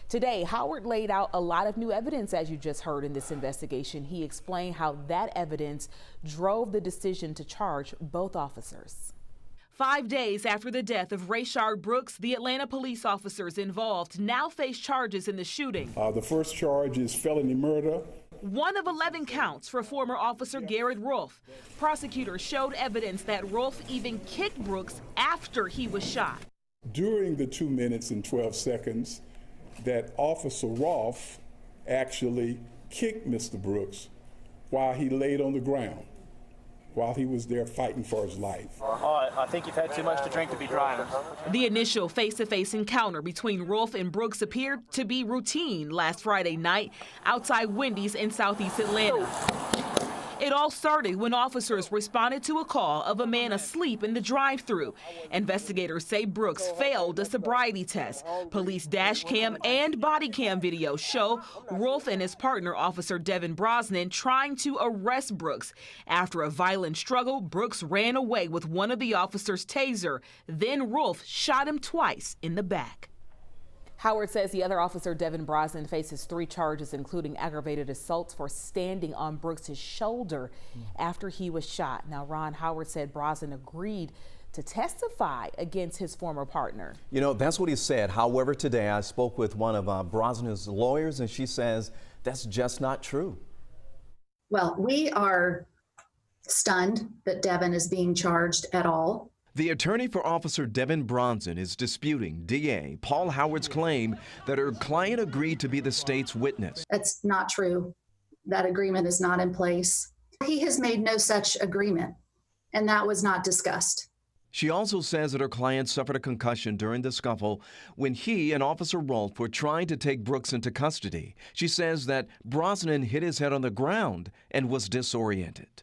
Today, Howard laid out a lot of new evidence, as you just heard, in this investigation. He explained how that evidence drove the decision to charge both officers. 5 days after the death of Rayshard Brooks, the Atlanta police officers involved now face charges in the shooting. The first charge is felony murder. One of 11 counts for former officer Garrett Rolfe. Prosecutors showed evidence that Rolfe even kicked Brooks after he was shot. During the 2 minutes and 12 seconds that Officer Rolfe actually kicked Mr. Brooks while he laid on the ground, while he was there fighting for his life. I think you've had too much to drink to be driving. The initial face-to-face encounter between Rolfe and Brooks appeared to be routine last Friday night outside Wendy's in Southeast Atlanta. It all started when officers responded to a call of a man asleep in the drive-thru. Investigators say Brooks failed a sobriety test. Police dash cam and body cam video show Rolfe and his partner, Officer Devin Brosnan, trying to arrest Brooks. After a violent struggle, Brooks ran away with one of the officers' taser. Then Rolfe shot him twice in the back. Howard says the other officer, Devin Brosnan, faces 3 charges, including aggravated assault for standing on Brooks' shoulder after he was shot. Now, Ron, Howard said Brosnan agreed to testify against his former partner. You know, that's what he said. However, today I spoke with one of Brosnan's lawyers, and she says that's just not true. Well, we are stunned that Devin is being charged at all. The attorney for Officer Devin Brosnan is disputing DA Paul Howard's claim that her client agreed to be the state's witness. That's not true. That agreement is not in place. He has made no such agreement, and that was not discussed. She also says that her client suffered a concussion during the scuffle when he and Officer Rolfe were trying to take Brooks into custody. She says that Brosnan hit his head on the ground and was disoriented.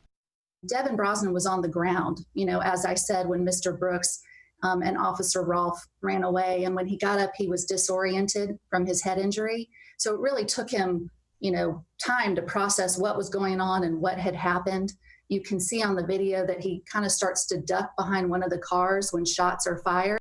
Devin Brosnan was on the ground, as I said, when Mr. Brooks and Officer Rolfe ran away. And when he got up, he was disoriented from his head injury. So it really took him, time to process what was going on and what had happened. You can see on the video that he kind of starts to duck behind one of the cars when shots are fired.